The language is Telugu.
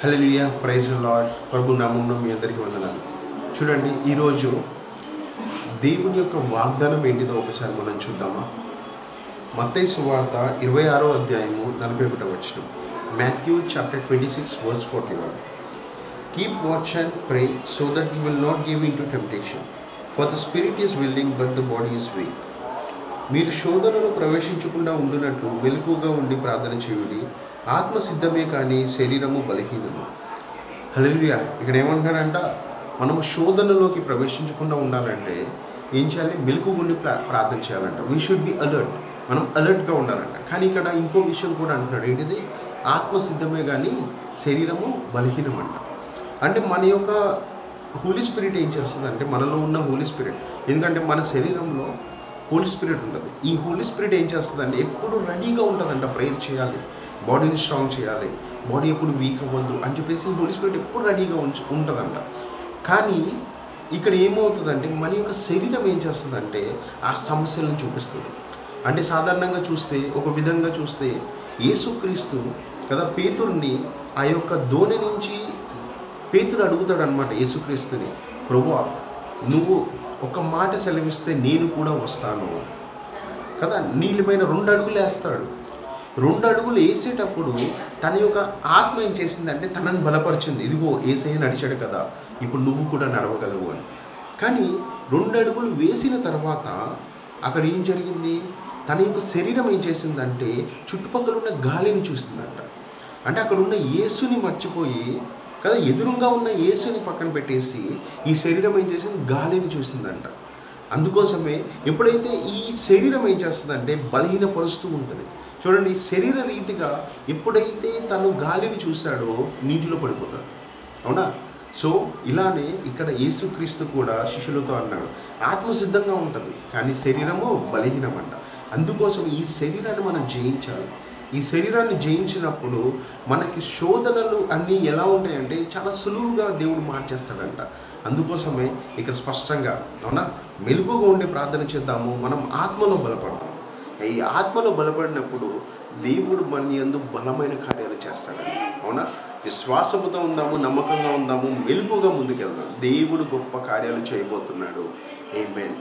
Hallelujah, praise the Lord. ప్రభు నామమున మీ అందరికీ వందనాలు. చూడండి, ఈరోజు దేవుని యొక్క వాగ్దానం ఏంటిదో ఒకసారి మనం చూద్దామా? మత్తయి సువార్త 26వ అధ్యాయము 41వ వచనం. Matthew chapter 26 verse 41. Keep watch and pray so that you will not give into temptation. For the spirit is willing but the body is weak. మీరు శోధనలో ప్రవేశించకుండా ఉండునట్లు మెలకుగా ఉండి ప్రార్థన చేయుడి. ఆత్మ సిద్ధమే కానీ శరీరము బలహీనము. హల్లెలూయా. ఇక్కడ ఏమంటాడంట, మనము శోధనలోకి ప్రవేశించకుండా ఉండాలంటే ఏం చేయాలి? మెలకుగా ఉండి ప్రార్థన చేయాలంట. We should be alert. మనం అలర్ట్గా ఉండాలంట. కానీ ఇక్కడ ఇంకో విషయం కూడా అంటున్నాడు. ఏంటిది? ఆత్మ సిద్ధమే కానీ శరీరము బలహీనమంట. అంటే మన యొక్క హోలీ స్పిరిట్ ఏం చేస్తుందంటే, మనలో ఉన్న హోలీ స్పిరిట్, ఎందుకంటే మన శరీరంలో హోలీ స్పిరిట్ ఉంటుంది. ఈ హోలీ స్పిరిట్ ఏం చేస్తుందంటే ఎప్పుడు రెడీగా ఉంటుందంట. ప్రేయర్ చేయాలి, బాడీని స్ట్రాంగ్ చేయాలి, బాడీ ఎప్పుడు వీక్ అవ్వద్దు అని చెప్పేసి హోలీ స్పిరిట్ ఎప్పుడు రెడీగా ఉంటుందంట. కానీ ఇక్కడ ఏమవుతుందంటే మన యొక్క శరీరం ఏం చేస్తుందంటే ఆ సమస్యలను చూపిస్తుంది. అంటే సాధారణంగా చూస్తే, ఒక విధంగా చూస్తే, యేసుక్రీస్తు కదా పేతురుని ఆ యొక్క దోణి నుంచి పేతురు అడుగుతాడు అనమాట యేసుక్రీస్తుని, ప్రభువా నువ్వు ఒక మాట సెలవిస్తే నేను కూడా వస్తాను కదా. నీళ్ళపైన 2 అడుగులు వేస్తాడు. 2 అడుగులు వేసేటప్పుడు తన యొక్క ఆత్మ ఏం చేసిందంటే తనని బలపరిచింది. ఇదిగో యేసయ్య నడిచాడు కదా, ఇప్పుడు నువ్వు కూడా నడవగలవు అని. కానీ 2 అడుగులు వేసిన తర్వాత అక్కడ ఏం జరిగింది? తన యొక్క శరీరం ఏం చేసిందంటే చుట్టుపక్కల ఉన్న గాలిని చూసిందంట. అంటే అక్కడ ఉన్న యేసుని మర్చిపోయి కదా, ఎదురుగా ఉన్న యేసుని పక్కన పెట్టేసి ఈ శరీరం ఏం చేసింది? గాలిని చూసిందంట. అందుకోసమే ఎప్పుడైతే ఈ శరీరం ఏం చేస్తుందంటే బలహీనపరుస్తూ ఉంటుంది. చూడండి, శరీర రీతిగా ఎప్పుడైతే తను గాలిని చూశాడో నీటిలో పడిపోతాడు. అవునా? సో ఇలానే ఇక్కడ యేసుక్రీస్తు కూడా శిష్యులతో అన్నాడు, ఆత్మ సిద్ధంగా ఉంటుంది కానీ శరీరము బలహీనమంట. అందుకోసం ఈ శరీరాన్ని మనం జయించాలి. ఈ శరీరాన్ని జయించినప్పుడు మనకి శోధనలు అన్నీ ఎలా ఉంటాయంటే చాలా సులువుగా దేవుడు మార్చేస్తాడంట. అందుకోసమే ఇక్కడ స్పష్టంగా, అవునా, మెలుగుగా ఉండే ప్రార్థన చేద్దాము. మనం ఆత్మలో బలపడతాం. ఈ ఆత్మలో బలపడినప్పుడు దేవుడు మన యందు బలమైన కార్యాలు చేస్తాడండి. అవునా? విశ్వాసముతో ఉందాము, నమ్మకంగా ఉందాము, మెలుగుగా ముందుకెళ్దాం. దేవుడు గొప్ప కార్యాలు చేయబోతున్నాడు. ఆమేన్.